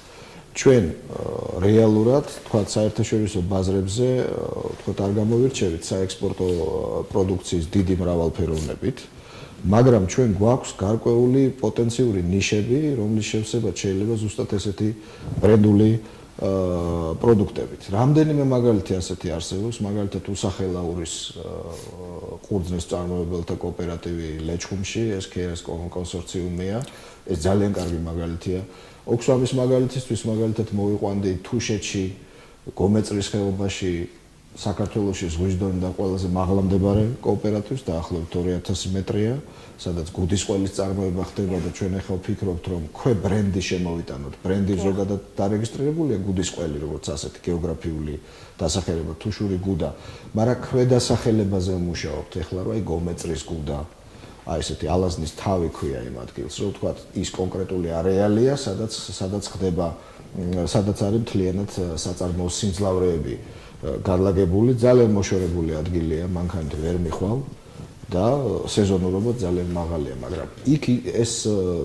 ჩვენ რეალურად, თქვათ, საერთაშორისო ბაზრებზე, თქვათ, არ გამოვირჩევით საექსპორტო პროდუქციის დიდი მრავალფეროვნებით, მაგრამ ჩვენ გვაქვს გარკვეული პოტენციური ნიშები, რომლის შევსებაც შეიძლება ზუსტად ესეთი ბრენდული პროდუქტებით. რამდენიმე მაგალითი ასეთი არსებობს, მაგალითად უსახელაურის ყურძნის წარმოებელთა კოოპერატივი ლეჩხუმში, ეს KRS კონსორციუმია, ეს ძალიან კარგი მაგალითია. ოქსვამის მაგალითისთვის მაგალითად მოვიყვანდი თუშეთში, გომეწრის ხეობაში, საქართველოში ზღვის დონიდან ყველაზე მაღლა მდებარე კოოპერატივს, დაახლოებით 2000 მეტრია, სადაც გუდის ყველის წარმოება ხდება და ჩვენ ახლა ვფიქრობთ, რომ ბრენდი შემოვიტანოთ. ბრენდი ზოგადად დარეგისტრირებულია გუდის ყველი, როგორც ასეთი გეოგრაფიული დასახელება თუშური გუდა, მაგრამ ქვედასახელებაზე ვმუშაობთ ახლა, რომ აი გომეწრის გუდა, აი ესეთი ალაზნის თავი ქვია იმ ადგილს, რომ ვთქვათ, ის კონკრეტული არეალია, სადაც ხდება, სადაც არის მთლიანად საწარმოო სიმძლავრეები განლაგებული, ძალიან მოშორებული ადგილია, მანქანით ვერ მიხვალ და სეზონურობა ძალიან მაღალია, მაგრამ იქ ეს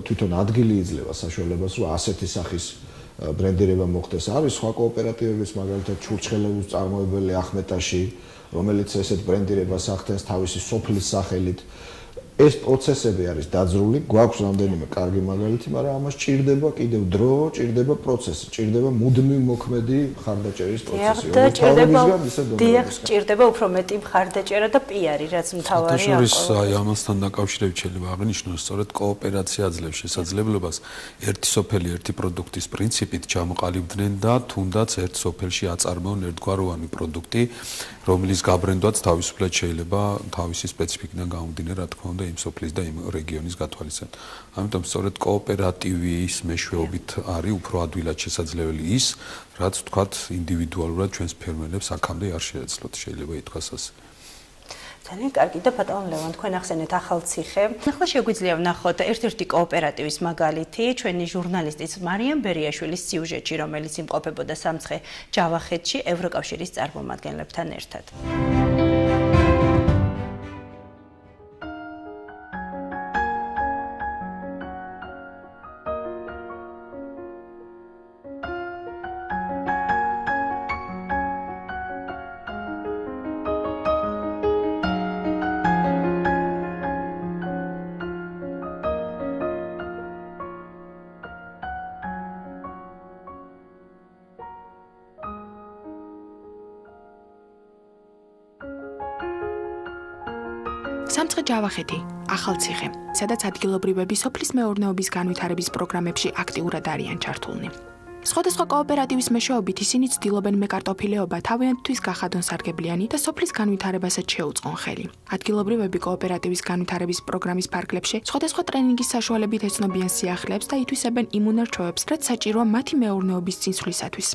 თვითონ ადგილი იძლევა საშუალებას, რომ ასეთი სახის ბრენდირება მოხდეს. არის სხვა კოოპერატივების, მაგალითად ჩურჩხელების წარმოებელი ახმეტაში, რომელიც ესეთ ბრენდირებას ახდენს თავისი სოფლის სახელით. ეს პროცესები არის დაძრული, გვაქვს რამდენიმე კარგი მაგალითი, მაგრამ ამას ჭირდება კიდევ დრო, ჭირდება პროცესი, ჭირდება მუდმივ მოქმედი მხარდაჭერის პროცესი. ჭირდება უფრო მეტი მხარდაჭერა და პიარი, რაც მთავარია. აი ამასთან დაკავშირებით შეიძლება აღნიშნოს, სწორედ კოოპერაცია აძლევს შესაძლებლობას ერთი სოფელი, ერთი პროდუქტის პრინციპით ჩამოყალიბდნენ და თუნდაც ერთ სოფელში აწარმოონ ერთგვაროვანი პროდუქტი, რომლის გაბრენდვაც თავისუფლად შეიძლება თავისი სპეციფიკიდან გამომდინარე, რა თქმა უნდა, იმ სოფლის და იმ რეგიონის გათვალისწინებით. ამიტომ სწორედ კოოპერატივის მეშვეობით არის უფრო ადვილად შესაძლებელი ის, რაც ვთქვათ, ინდივიდუალურად ჩვენს ფერმერებს აქამდე არ შეეძლოთ, შეიძლება ითქვას ასე. ძალიან კარგი და ბატონ ლევან, თქვენ ახსენეთ ახალციხე. ახლა შეგვიძლია ვნახოთ ერთ-ერთი კოოპერატივის მაგალითი, ჩვენი ჟურნალისტის მარიამ ბერიაშვილის სიუჟეტში, რომელიც იმყოფებოდა სამცხე ჯავახეთში ევროკავშირის წარმომადგენლებთან ერთად. სამცხე ჯავახეთი, ახალციხე, სადაც ადგილობრივები სოფლის მეურნეობის განვითარების პროგრამებში აქტიურად არიან ჩართულნი. სხვადასხვა კოოპერატივის მეშვეობით ისინი ცდილობენ მეკარტოფილეობა თავიანთთვის გახადონ სარგებლიანი და სოფლის განვითარებასაც შეუწყონ ხელი. ადგილობრივები კოოპერატივის განვითარების პროგრამის ფარგლებში სხვადასხვა ტრენინგის საშუალებით ეცნობიან სიახლეებს და ითვისებენ იმუნარჩევებს, რაც საჭიროა მათი მეურნეობის წინსვლისათვის.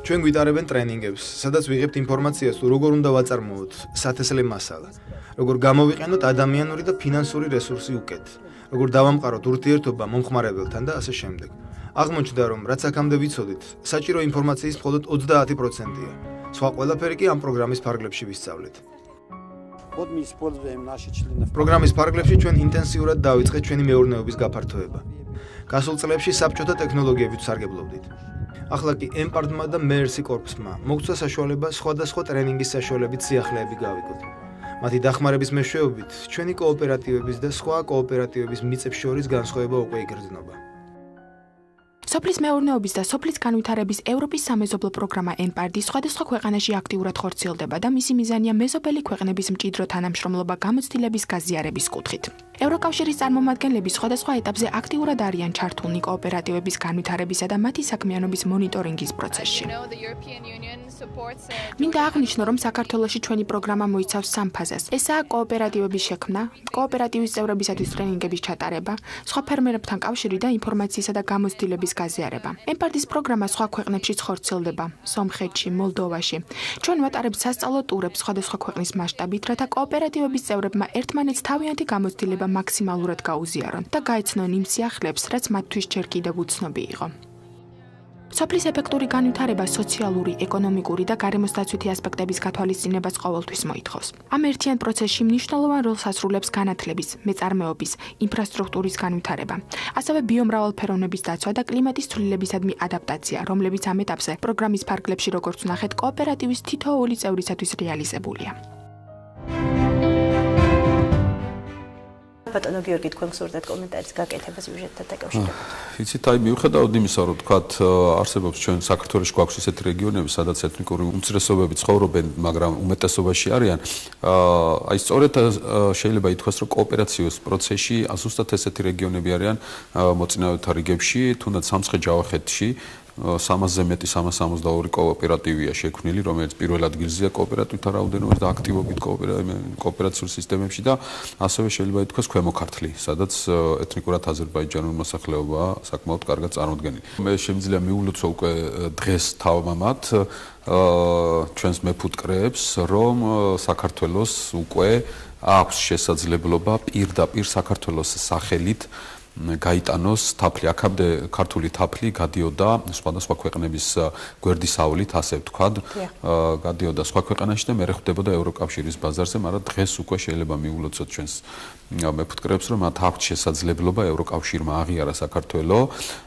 ჩვენ გვიტარებენ ტრენინგებს, სადაც ვიღებთ ინფორმაციას, თუ როგორ უნდა ვაწარმოოთ სათესლე მასალა, როგორ გამოვიყენოთ ადამიანური და ფინანსური რესურსი უკეთ, როგორ დავამყაროთ ურთიერთობა მომხმარებელთან და ასე შემდეგ. აღმოჩნდა, რომ რაც აქამდე ვიცოდით, საჭირო ინფორმაციის მხოლოდ 30%-ია. სხვა ყველაფერი კი ამ პროგრამის ფარგლებში ვისწავლეთ. პროგრამის ფარგლებში ჩვენ ინტენსიურად დავიწყეთ ჩვენი მეურნეობის გაფართოება. გასულ წლებში საბჭოთა ტექნოლოგიებით ვსარგებლობდით. ახლა კი ემპარტმა და მერსი კორპუსმა მოგცვა საშუალება სხვადასხვა ტრენინგის საშუალებით სიახლეები გავიგოთ. მათი დახმარების მეშვეობით ჩვენი კოოპერატივების და სხვა კოოპერატივების მიწებს შორის განსხვავება უკვე იგრძნობა. სოფლის მეურნეობის და სოფლის განვითარების ევროპის სამეზობლო პროგრამა ENPARD სხვადასხვა ქვეყანაში აქტიურად ხორციელდება და მისი მიზანია მეზობელი ქვეყნების მჭიდრო თანამშრომლობა გამოცდილების გაზიარების კუთხით. ევროკავშირის წარმომადგენლები სხვადასხვა ეტაპზე აქტიურად არიან ჩართულნი კოოპერატივების განვითარებისა და მათი საქმიანობის მონიტორინგის პროცესში. მინდა აღნიშნო, რომ საქართველოში ჩვენი პროგრამა მოიცავს სამ ფაზას. ესაა კოოპერატივების შექმნა, კოოპერატივის წევრებისათვის ტრენინგების ჩატარება, სხვა ფერმერებთან კავშირი და ინფორმაციისა და გამოცდილების გაზიარება. ENPARD-ის პროგრამა სხვა ქვეყნებშიც ხორციელდება, სომხეთში, მოლდოვაში. ჩვენ ვატარებთ სასწავლო ტურებს სხვადასხვა ქვეყნის მასშტაბით, რათა კოოპერატივების წევრებმა ერთმანეთს თავიანთი გამოცდილება მაქსიმალურად გაუზიარონ და გაეცნონ იმ სიახლეებს, რაც მათთვის ჯერ კიდევ უცნობი იყო. სოფლის ეფექტური განვითარება სოციალური, ეკონომიკური და გარემოსდაცვითი ასპექტების გათვალისწინებას ყოველთვის მოითხოვს. ამ ერთიან პროცესში მნიშვნელოვან როლს ასრულებს განათლების, მეწარმეობის, ინფრასტრუქტურის განვითარება, ასევე ბიომრავალფეროვნების დაცვა და კლიმატის ცვლილებისადმი ადაპტაცია, რომლებიც ამ ეტაპზე პროგრამის ფარგლებში, როგორც ვნახეთ, კოოპერატივის თითოეული წევრისათვის რეალიზებულია. ბატონო გიორგი, თქვენ გსურდათ კომენტარის გაკეთება სიუჟეტთან დაკავშირებით? იცით, აი მიუხედავად იმისა, რომ თქვათ არსებობს ჩვენ საქართველოში გვაქვს ისეთი რეგიონები, სადაც ეთნიკური უმცირესობები ცხოვრობენ, მაგრამ უმეტესობაში არიან, აი სწორედ შეიძლება ითქვას, რომ კოოპერაციოს პროცესში ზუსტად ესეთი რეგიონები არიან მოწინავეთა რიგებში, თუნდაც სამცხე-ჯავახეთში 300-ზე მეტი 362 კოოპერატივია შექმნილი, რომელიც პირველ ადგილზეა კოოპერატივთა რაოდენობით და აქტივობით კოოპერაციულ სისტემებში და ასევე შეიძლება ითქვას ქვემო ქართლი, სადაც ეთნიკურად აზერბაიჯანული მოსახლეობაა საკმაოდ კარგად წარმოდგენილი. მე შემიძლია მიულოცო უკვე დღეს თავმამად ჩვენს მეფუტკრეებს, რომ საქართველოს უკვე აქვს შესაძლებლობა პირდაპირ საქართველოს სახელით გაიტანოს თაფლი, აქამდე ქართული თაფლი გადიოდა სხვადასხვა ქვეყნების გვერდისავლით, ასე ვთქვათ, გადიოდა სხვა ქვეყანაში და მერე ხვდებოდა ევროკავშირის ბაზარზე, მაგრამ დღეს უკვე შეიძლება მიულოცოთ ჩვენს მეფუტკრეებს, რომ მათ აქვს შესაძლებლობა ევროკავშირმა აღიარა საქართველო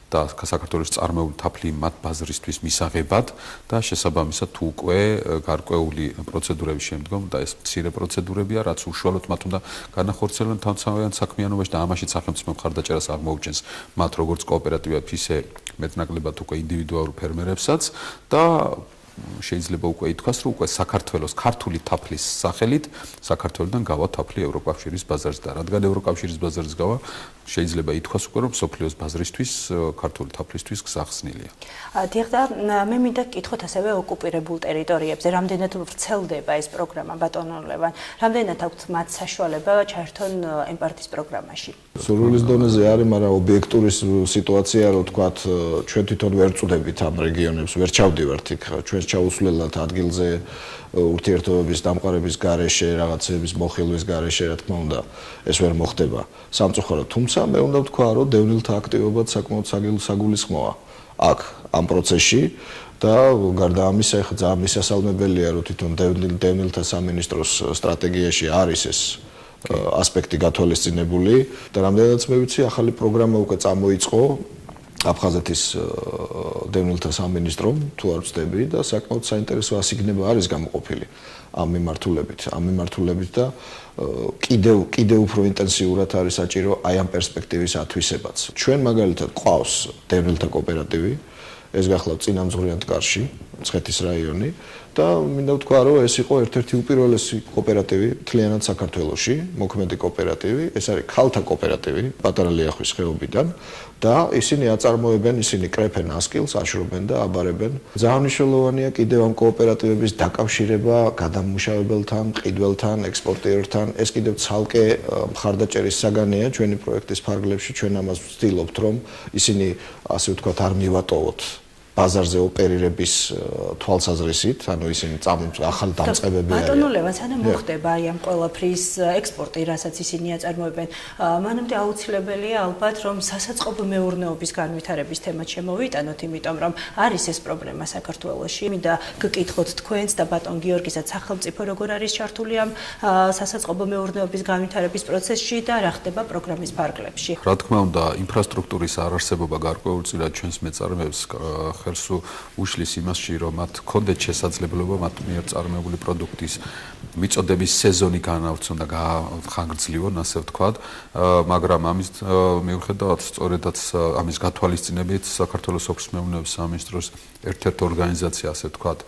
და საქართველოს წარმოებული თაფლი მათ ბაზრისთვის მისაღებად და შესაბამისად თუ უკვე გარკვეული პროცედურების შემდგომ და ეს მცირე პროცედურებია, რაც უშუალოდ მათ უნდა განახორციელონ თავთავიანთ საქმიანობაში და ამაშიც სახელმწიფო მხარდაჭერას აღმოუჩენს მათ როგორც კოოპერატივებს, ისე მეტნაკლებად უკვე ინდივიდუალურ ფერმერებსაც და შეიძლება უკვე ითქვას, რომ უკვე საქართველოს ქართული თაფლის სახელით საქართველოსთან გავა თაფლი ევროკავშირის ბაზარზე და რადგან ევროკავშირის ბაზარზე გავა, შეიძლება ითქვას უკვე, რომ სოფლიოს ბაზრისთვის ქართული თაფლისთვის გზახსნილია. დიახ და მე მინდა გკითხოთ ასევე ოკუპირებულ ტერიტორიებზე, რამდენად ვრცელდება ეს პროგრამა, ბატონო ლევან, რამდენად აქვთ მათ საშუალება ჩართონ ENPARD-ის პროგრამაში? სურვილის დონეზე არის, მაგრამ ობიექტური სიტუაცია, რომ თქვათ, ჩვენ თვითონ ვერ წვდებით ამ რეგიონებს, ვერ ჩავდივართ იქ, ჩვენ ჩაუსვლელად ადგილზე ურთიერთობების დამყარების გარეშე, რაღაცების მოხილვის გარეშე, რა თქმა უნდა, ეს ვერ მოხდება სამწუხაროდ, თუმცა მე უნდა ვთქვა, რომ დევნილთა აქტივობაც საკმაოდ საგულისხმოა აქ ამ პროცესში და გარდა ამისა, ახლა ძალიან მისასალმებელია, რომ თვითონ დევნილთა სამინისტროს სტრატეგიაში არის ეს ასპექტი გათვალისწინებული და რამდენადაც მე ვიცი, ახალი პროგრამა უკვე წამოიწყო აფხაზეთის დევნილთა სამინისტრომ, თუ არ ვცდები და საკმაოდ საინტერესო ასიგნება არის გამოყოფილი ამ მიმართულებით და კიდევ უფრო ინტენსიურად არის საჭირო აი ამ პერსპექტივის ათვისებაც. ჩვენ მაგალითად ყავს დევნილთა კოოპერატივი, ეს გახლავთ წინამძღვრიანთ კარში, მცხეთის რაიონი და მინდა ვთქვა, რომ ეს იყო ერთ-ერთი უპირველესი კოოპერატივი მთლიანად საქართველოში, მოქმედი კოოპერატივი, ეს არის ქალთა კოოპერატივი პატარა ლიახვის ხეობიდან და ისინი აწარმოებენ, ისინი კრეფენ ასკილს, აშრობენ და აბარებენ. ძალიან მნიშვნელოვანია კიდევ ამ კოოპერატივების დაკავშირება გადამამუშავებელთან, მყიდველთან, ექსპორტიერთან. ეს კიდევ ცალკე მხარდაჭერის საგანია ჩვენი პროექტის ფარგლებში, ჩვენ ამას ვცდილობთ, რომ ისინი ასე ვთქვათ არ მივატოვოთ ბაზარზე ოპერირების თვალსაზრისით, ანუ ისინი ახალ დამწყებები არიან. ბატონო ლევან, სანამ მოხდება აი ამ ყველაფრის ექსპორტი, რასაც ისინი აწარმოებენ, მანამდე აუცილებელია ალბათ, რომ სასაწყობო მეურნეობის განვითარების თემად შემოვიტანოთ, იმიტომ რომ არის ეს პრობლემა საქართველოში. მინდა გკითხოთ თქვენს და ბატონ გიორგისაც, სახელმწიფო როგორ არის ჩართული ამ სასაწყობო მეურნეობის განვითარების პროცესში და რა ხდება პროგრამის ფარგლებში. რა თქმა უნდა, ინფრასტრუქტურის არარსებობა გარკვეულწილად ჩვენს მეწარმეებს ხელს უშლის იმასში, რომ მათ ჰქონდეთ შესაძლებლობა მათ მიერ წარმოებული პროდუქტის მიწოდების სეზონი განავრცონ და ხანგრძლივონ, ასე ვთქვათ, მაგრამ ამის მიუხედავად სწორედაც ამის გათვალისწინებით საქართველოს სოფლის მეურნეობის სამინისტროს ერთ-ერთი ორგანიზაცია, ასე ვთქვათ,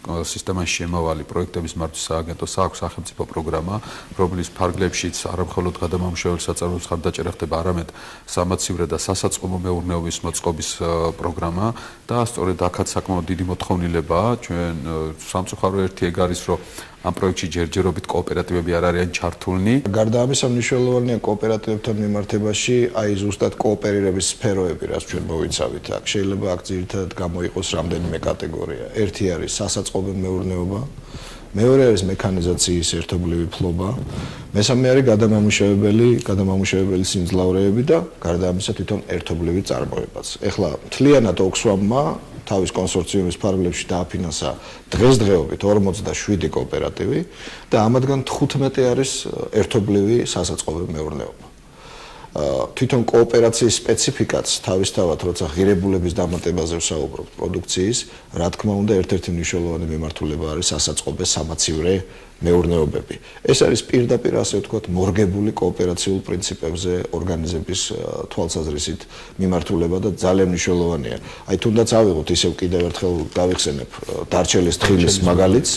სისტემაში შემავალი პროექტების მართვის სააგენტოს აქვს სახელმწიფო პროგრამა, რომლის ფარგლებშიც არამხოლოდ გადამამუშავებელი საწარმოების ხარდაჭერა ხდება, არამედ სამაცივრე და სასაწყობო მეურნეობის მოწყობის პროგრამა და სწორედ აქაც საკმაოდ დიდი მოთხოვნილებაა. ჩვენ სამწუხარო ერთი ეგ არის, რომ ამ პროექტში ჯერჯერობით კოოპერატივები არ არიან ჩართულნი. გარდა ამისა, მნიშვნელოვანია კოოპერატივებთან მიმართებაში აი ზუსტად კოოპერირების სფეროები, რაც ჩვენ მოვიცავით აქ. შეიძლება აქ ძირითადად გამოიყოს რამდენიმე კატეგორია. ერთი არის სასაწყობო მეურნეობა, მეორე არის მექანიზაციის ერთობლივი ფლობა, მესამე არის გადამამუშავებელი სიმძლავრეები და გარდა ამისა თვითონ ერთობლივი წარმოებაც. ეხლა მთლიანად ოქსვამმა თავის კონსორციუმის ფარგლებში დააფინანსა დღესდღეობით 47 კოოპერატივი და ამათგან 15 არის ერთობლივი სასაწყობო მეურნეობა. თვითონ კოოპერაციის სპეციფიკაც თავისთავად, როცა ღირებულების დამატებაზე ვსაუბრობთ პროდუქციის, რა თქმა უნდა, ერთ-ერთი მნიშვნელოვანი მიმართულება არის სასაწყობო სამაცივრე მეურნეობები. ეს არის პირდაპირ, ასე ვთქვათ, მორგებული კოოპერაციულ პრინციპებზე ორგანიზების თვალსაზრისით მიმართულება და ძალიან მნიშვნელოვანია. აი თუნდაც ავიღოთ ისევ კიდევ ერთხელ გავიხსენებ დარჩელის თხილის მაგალითს.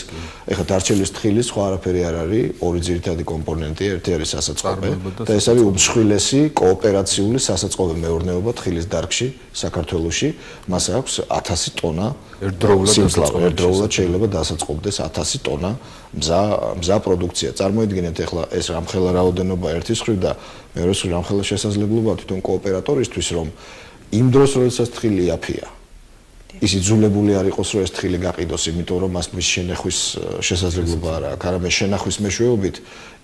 ეხლა დარჩელის თხილის სხვა არაფერი არ არის, ორი ძირითადი კომპონენტია, ერთი არის სასაწყობო და ეს არის უმსხვილესი კოოპერაციული სასაწყობო მეურნეობა თხილის დარგში საქართველოში. მას აქვს 1000 ტონა ერთდროულად შეიძლება დასაწყობდეს 1000 ტონა მზა პროდუქცია. წარმოიდგინეთ ახლა ეს რამხელა რაოდენობა ერთის მხრივ და მეორეს მხრივ რამხელა შესაძლებლობა თვითონ კოოპერატორისთვის, რომ იმ დროს, როდესაც თხილი იაფია, ის იძულებული არ იყოს, რომ ეს თხილი გაყიდოს, იმიტომ რომ მას მის შენახვის შესაძლებლობა არ აქვს. არამედ შენახვის მეშვეობით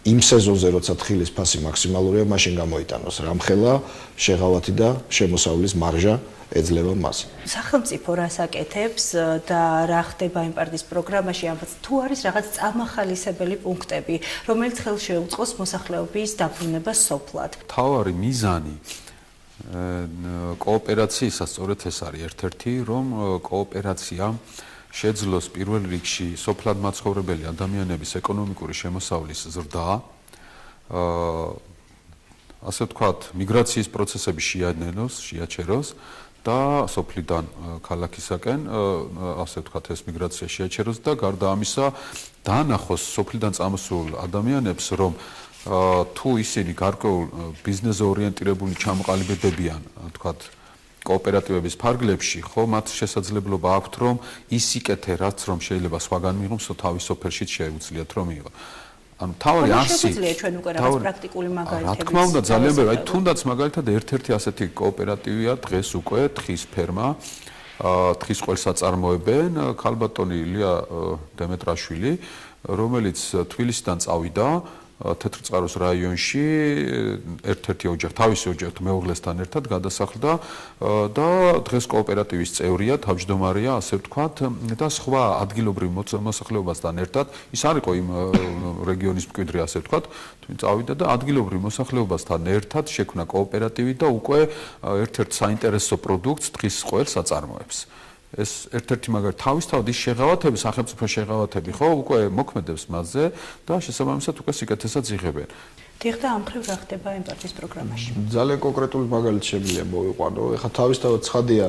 იმ სეზონზე, როცა თხილის ფასი მაქსიმალურია, მაშინ გამოიტანოს რამხელა შეღავათი და შემოსავლის მარჟა ეძლევა მას. სახელმწიფო რას აკეთებს და რა ხდება იმ პარტიის პროგრამაში, ამაც თუ არის რაღაც წამახალისებელი პუნქტები, რომელიც ხელს შეუწყოს მოსახლეობის დაბრუნებას სოფლად. თავარი მიზანი კოოპერაციისა სწორედ ეს არის ერთ-ერთი, რომ კოოპერაცია შეძლოს პირველ რიგში სოფლად მაცხოვრებელი ადამიანების ეკონომიკური შემოსავლის ზრდა, ასე ვთქვათ, მიგრაციის პროცესები შეაჩეროს და სოფლიდან ქალაქისაკენ, ასე ვთქვათ, ეს მიგრაცია შეაჩეროს და გარდა ამისა დაანახოს სოფლიდან წამოსულ ადამიანებს, რომ თუ ისინი გარკვეულ ბიზნესზე ორიენტირებული ჩამოყალიბებებიან, ვთქვათ, კოოპერატივების ფარგლებში, ხო, მათ შესაძლებლობა აქვთ, რომ ისიკეთე, რაც რომ შეიძლება სხვაგან მიიღოს, თავის სოფელშიც შეუძლიათ რომ მიიღო. ანუ თავი ასი შეგვიძლია ჩვენ უკვე რაღაც პრაქტიკული მაგალითები. რა თქმა უნდა, ძალიან ბევრი. აი თუნდაც მაგალითად ერთ-ერთი ასეთი კოოპერატივია დღეს უკვე თხის ფერმა, თხის ყველს აწარმოებენ ქალბატონი ილია დემეტრაშვილი, რომელიც თბილისიდან წავიდა თეთრწყაროს რაიონში ერთ-ერთი ოჯახი, თავისი ოჯახით მეუღლესთან ერთად გადასახლდა და დღეს კოოპერატივის წევრია, თავმჯდომარეა, ასე ვთქვათ, და სხვა ადგილობრივ მოსახლეობასთან ერთად, ის არ იყო იმ რეგიონის მკვიდრი, ასე ვთქვათ, წავიდა და ადგილობრივ მოსახლეობასთან ერთად შექმნა კოოპერატივი და უკვე ერთ-ერთ საინტერესო პროდუქტს თხის ყველს აწარმოებს. ეს ერთ-ერთი მაგალითი თავისთავად ის შეღავათები, სახელმწიფო შეღავათები, ხო, უკვე მოქმედებს მასზე და შესაბამისად უკვე სიკეთესაც იღებენ. დიახ, ამ ხრივ რა ხდება იმ პარტიის პროგრამაში? ძალიან კონკრეტული მაგალითი შემიძლია მოვიყვანო. ეხლა თავისთავად ცხადია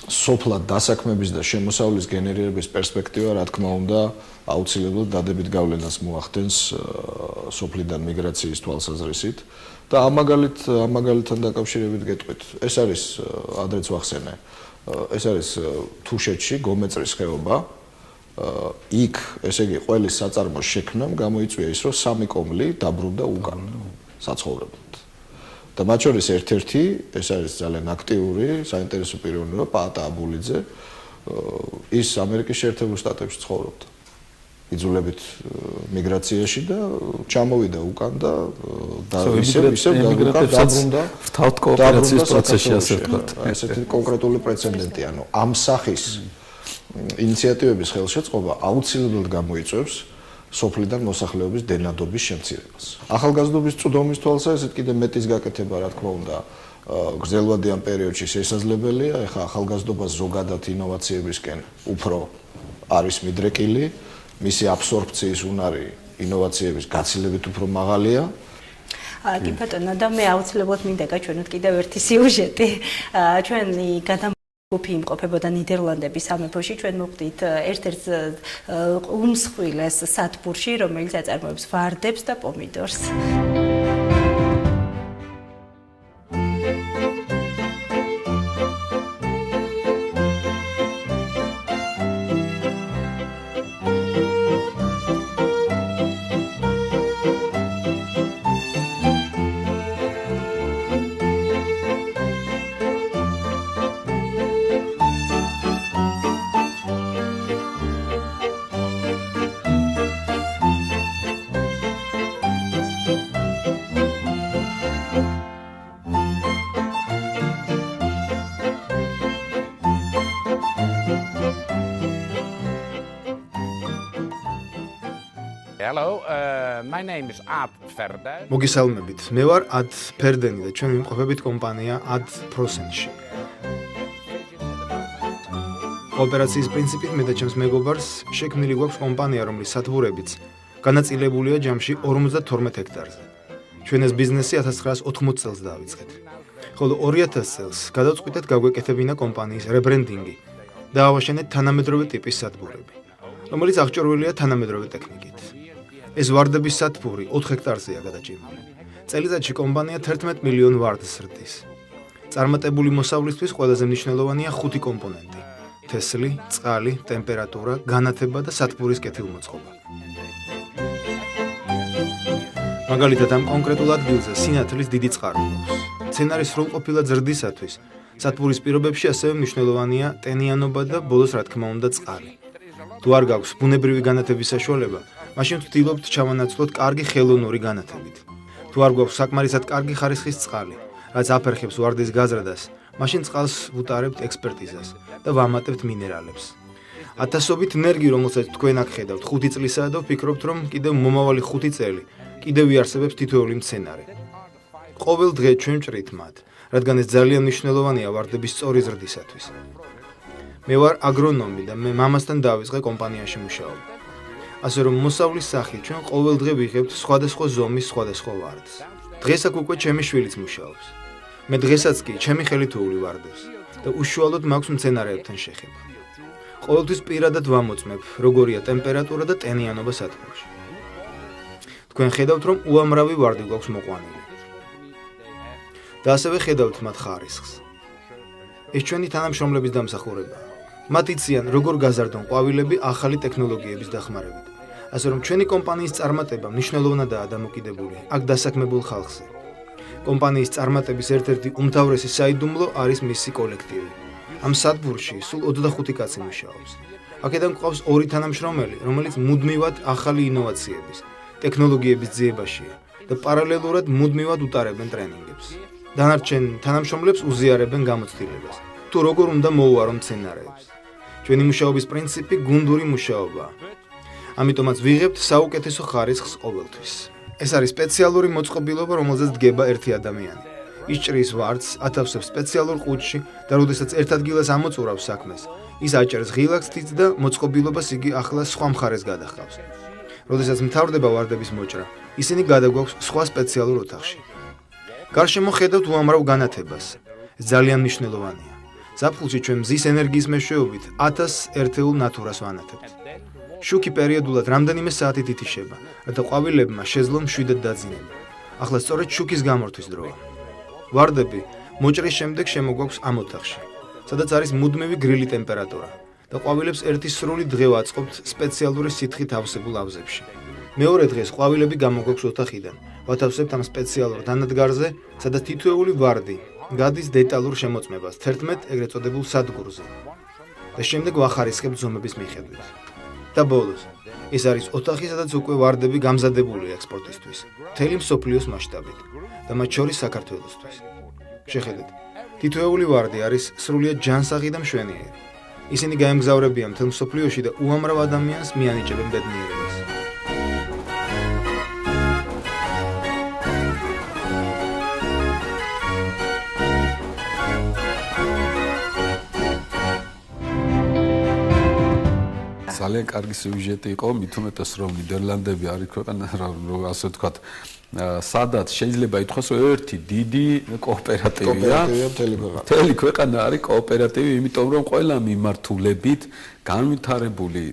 სოფლად დასაქმების და შემოსავლის გენერირების პერსპექტივა, რა თქმა უნდა, აუცილებლად დადებით გავლენას მოახდენს სოფლიდან მიგრაციის თვალსაზრისით და ამ მაგალითთან დაკავშირებით გეტყვით. ეს არის ადრეც ვახსენე. ეს არის თუშეთში გომეწრის ხეობა. იქ, ესე იგი, ყველის საწარმოს შექმნამ გამოიწვია ის, რომ 3 კომლი დაბრუნდა უკან საცხოვრებლად. და მათ შორის ერთ-ერთი, ეს არის ძალიან აქტიური საინტერესო პიროვნება, პაატა აბულიძე, ის ამერიკის შეერთებულ შტატებში ცხოვრობდა. იძულებით მიგრაციაში და ჩამოვიდა უკან და ისევ დაბრუნდა ვრთავთ კოოპერაციის პროცესში, ასე ვთქვათ. ესეთი კონკრეტული პრეცედენტი, ანუ ამ სახის ინიციატივების ხელშეწყობა აუცილებლად გამოიწვევს სოფლიდან მოსახლეობის დენადობის შემცირებას. ახალგაზრდობის წვდომის თვალსაზრისით კიდე მეტის გაკეთება, რა თქმა უნდა, გრძელვადიან პერიოდში შესაძლებელია. ეხლა ახალგაზრდობა ზოგადად ინოვაციებისკენ უფრო არის მიდრეკილი, მისი აბსორბციის უნარი ინოვაციების გაცილებით უფრო მაღალია. კი ბატონო, და მე აუცილებლად მინდა გაჩვენოთ კიდევ ერთი სიუჟეტი. ჩვენი ჯგუფი იმყოფებოდა ნიდერლანდების სამეფოში. ჩვენ მოვხდით ერთ-ერთ უმსხვილეს სათბურში, რომელიც აწარმოებს ვარდებს და პომიდორს. Hello, my name is Ad Ferden. მოგესალმებით. მე ვარ Ad Ferdeni და ჩვენ ვიმყოფებით კომპანია Ad Prosenში. ოპერაციის პრინციპით მე და ჩემს მეგობარს შექმნილი გვაქვს კომპანია, რომლის სათბურებიც განაწილებულია ჯამში 52 ჰექტარზე. ჩვენ ეს ბიზნესი 1980 წელს დაავიწყეთ. ხოლო 2000 წელს გადავწყვიტეთ გაგვეკეთებინა კომპანიის რებრენდინგი და ავაშენეთ თანამედროვე ტიპის სათბურები, რომელიც აღჭურვილია თანამედროვე ტექნიკით. ეს ვარდების სათბური 4 ჰექტარზეა გადაჭიმული. წელიწადში კომპანია 11 მილიონ ვარდს ზრდის. წარმატებული მოსავლისთვის ყველაზე მნიშვნელოვანია 5 კომპონენტი: თესლი, წყალი, ტემპერატურა, განათება და სათბურის კეთილმოწყობა. მაგალითად, ამ კონკრეტულ ადგილზე სინათლის დიდი წყარო გვაქვს. მცენარის სრულყოფილად ზრდისათვის სათბურის პირობებში ასევე მნიშვნელოვანია ტენიანობა და ბოლოს, რა თქმა უნდა, წყალი. თუ არ გაქვს ბუნებრივი განათების საშუალება, მაშინ ვცდილობთ ჩავანაცვლოთ კარგი ხელოვნური განათებით. თუ არ გვაქვს საკმარისად კარგი ხარისხის წყალი, რაც აფერხებს ვარდის გაზრდას, მაშინ წყალს ვუტარებთ ექსპერტიზას და ვამატებთ მინერალებს. ათასობით ნერგი, რომელსაც თქვენ აქ ხედავთ, 5 წლისაა და ვფიქრობთ, რომ კიდევ მომავალი 5 წელი კიდევ იარსებებს თითოეული მცენარე. ყოველ დღე ჩვენ ვჭრით მათ, რადგან ეს ძალიან მნიშვნელოვანია ვარდების სწორი ზრდისათვის. მე ვარ აგრონომი და მე მამასთან დავიწყე კომპანიაში მუშაობა. ასე რომ მოსავლის სახით ჩვენ ყოველ დღე ვიღებთ სხვადასხვა ზომის სხვადასხვა ვარდს. დღეს აქ უკვე ჩემი შვილიც მუშაობს. მე დღესაც კი ჩემი ხელით ვუვლი და უშუალოდ მაქვს მცენარეებთან შეხება. ყოველთვის პირადად ვამოწმებ, როგორია ტემპერატურა და ტენიანობა სათბურში. თქვენ ხედავთ, რომ უამრავი ვარდი გვაქვს მოყვანილი. და ასევე ხედავთ მათ ხარისხს. ეს ჩვენი თანამშრომლების დამსახურებაა. მათ იციან, როგორ გაზარდონ ყვავილები ახალი ტექნოლოგიების დახმარებით. ასე რომ ჩვენი კომპანიის წარმატება მნიშვნელოვნადაა დამოკიდებული აქ დასაქმებულ ხალხზე. კომპანიის წარმატების ერთ-ერთი უმთავრესი საიდუმლო არის მისი კოლექტივი. ამ სათბურში სულ 25 კაცი მუშაობს. აქედან გვყავს 2 თანამშრომელი, რომელიც მუდმივად ახალი ინოვაციების, ტექნოლოგიების ძიებაშია და პარალელურად მუდმივად უტარებენ ტრენინგებს. დანარჩენ თანამშრომლებს უზიარებენ გამოცდილებას, თუ როგორ უნდა მოუარო მცენარეებს. ჩვენი მუშაობის პრინციპი გუნდური მუშაობაა. ამიტომაც ვიღებთ საუკეთესო ხარისხს ყოველთვის. ეს არის სპეციალური მოწყობილობა, რომელზეც დგება ერთი ადამიანი. ის ჭრის ვარდს, ათავსებს სპეციალურ ყუთში და როდესაც ერთ ადგილას ამოწურავს საქმეს, ის აჭერს ღილაკს თითს და მოწყობილობას იგი ახლა სხვა მხარეს გადახავს. როდესაც მთავრდება ვარდების მოჭრა, ისინი გადაგვაქვს სხვა სპეციალურ ოთახში. გარშემო ხედავთ უამრავ განათებას. ეს ძალიან მნიშვნელოვანია. ზაფხულში ჩვენ მზის ენერგიის მეშვეობით 1000 ერთეულ ნათურას ვანათებთ. შუქი პერიოდულად რამდენიმე საათით ითიშება, რათა ყვავილებმა შეძლონ მშვიდად დაძინება. ახლა სწორედ შუქის გამორთვის დროა. ვარდები მოჭრის შემდეგ შემოგვაქვს ამ ოთახში, სადაც არის მუდმივი გრილი ტემპერატურა და ყვავილებს ერთი სრული დღე ვაწყობთ სპეციალური სითხით ავსებულ ავზებში. მეორე დღეს ყვავილები გამოგვაქვს ოთახიდან. ვათავსებთ ამ სპეციალურ დანადგარზე, სადაც თითოეული ვარდი გადის დეტალურ შემოწმებას 11 ეგრეთ წოდებულ სადგურზე. და შემდეგ ვახარისხებთ ზომების მიხედვით. და ბოლოს, ეს არის ოთახი, სადაც უკვე ვარდები გამზადებულია ექსპორტისთვის, მთელი მსოფლიოს მასშტაბით და მათ შორის საქართველოსთვის. შეხედეთ, თითოეული ვარდი არის სრულიად ჯანსაღი და მშვენიერი. ისინი გაემგზავრებიან მთელ მსოფლიოში და უამრავ ადამიანს მიანიჭებენ ბედნიერებას. ძალიან კარგი სიუჟეტი იყო, მით უმეტეს რომ ნიდერლანდები არის ქვეყანა, ასე ვთქვათ, სადაც შეიძლება ითქვას, რომ ერთი დიდი კოოპერატივია. მთელი ქვეყანა არის კოოპერატივი, იმიტომ რომ ყველა მიმართულებით განვითარებული,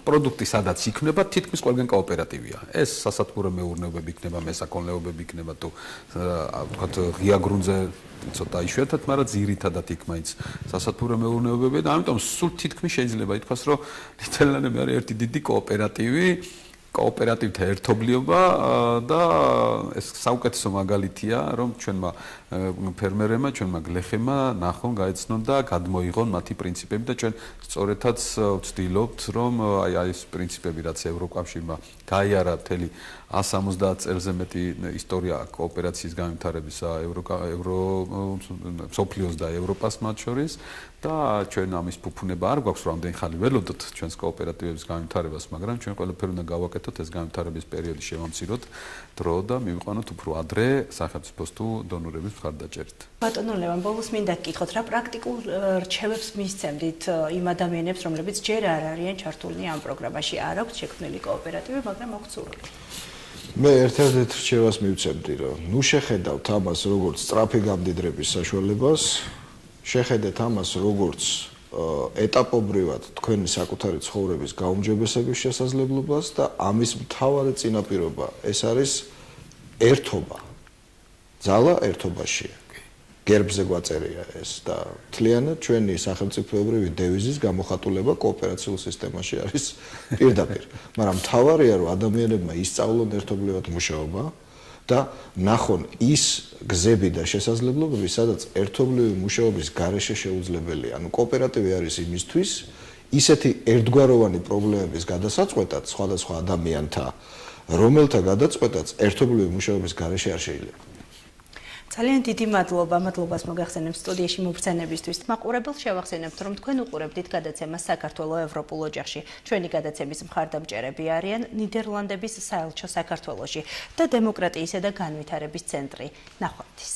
პროდუქტი სადაც იქნება, თითქმის ყველგან კოოპერატივია. ეს სასათბურო მეურნეობები იქნება, მესაქონლეობები იქნება თუ ვთქვათ, ღია გრუნტზე ცოტა იშვიათად, მაგრამ ძირითადად იქ მაინც სასათბურო მეურნეობები და ამიტომ სულ თითქმის შეიძლება ითქვას, რომ ნიდერლანდები არის ერთი დიდი კოოპერატივი, კოოპერატივთა ერთობლიობა და ეს საუკეთესო მაგალითია, რომ ჩვენმა ფერმერებმა, ჩვენმა გლეხებმა ნახონ, გაეცნონ და გადმოიღონ მათი პრინციპები და ჩვენ სწორედაც ვცდილობთ, რომ აი ეს პრინციპები, რაც ევროკავშირმა გაიარა მთელი 170 წელზე მეტი ისტორია კოოპერაციის განვითარებისა მსოფლიოს და ევროპას მათ შორის და ჩვენ ამის ფუფუნება არ გვაქვს, რომ ამდენი ხანი ველოდოთ ჩვენს კოოპერატივების განვითარებას, მაგრამ ჩვენ ყველაფერი უნდა გავაკეთოთ ეს განვითარების პერიოდი შევამციროთ დრო და მივიყვანოთ უფრო ადრე სახელმწიფოს თუ დონორების მხარდაჭერით. ბატონო ლევან, ბოლოს მინდა გკითხოთ, რა პრაქტიკულ რჩევებს მისცემთ იმ ადამიანებს, რომლებიც ჯერ არ არიან ჩართულნი ამ პროგრამაში, არ აქვს შექმნილი კოოპერატივი, მაგრამ აქვს სურვილი. მე ერთ-ერთ რჩევას მივცემდი, რომ ნუ შეხედავთ ამას როგორც სწრაფი გამდიდრების საშუალებას, შეხედეთ ამას როგორც ეტაპობრივად თქვენი საკუთარი ცხოვრების გაუმჯობესების შესაძლებლობას და ამის მთავარი წინაპირობა ეს არის ერთობა. ძალა ერთობაშია. გერბზე გვაწერია ეს და მთლიანად ჩვენი სახელმწიფოებრივი დევიზის გამოხატულება კოოპერაციულ სისტემაში არის პირდაპირ. მაგრამ მთავარია რომ ადამიანებმა ისწავლონ ერთობლივად მუშაობა და ნახონ ის გზები და შესაძლებლობები, სადაც ერთობლივი მუშაობის გარეშე შეუძლებელია. ანუ კოოპერატივი არის იმისთვის, ისეთი ერთგვაროვანი პრობლემების გადასაწყვეტად სხვადასხვა ადამიანთა, რომელთა გადაწყვეტაც ერთობლივი მუშაობის გარეშე არ შეიძლება. ძალიან დიდი მადლობა, მადლობას მოგახსენებთ სტუდიაში მობრძანებისთვის. მაყურებელს შევახსენებთ, რომ თქვენ უყურებდით გადაცემას საქართველოს ევროპულ ოჯახში. ჩვენი გადაცემის მხარდამჭერები არიან ნიდერლანდების საელჩო საქართველოში და დემოკრატიისა და განვითარების ცენტრი. ნახვამდის.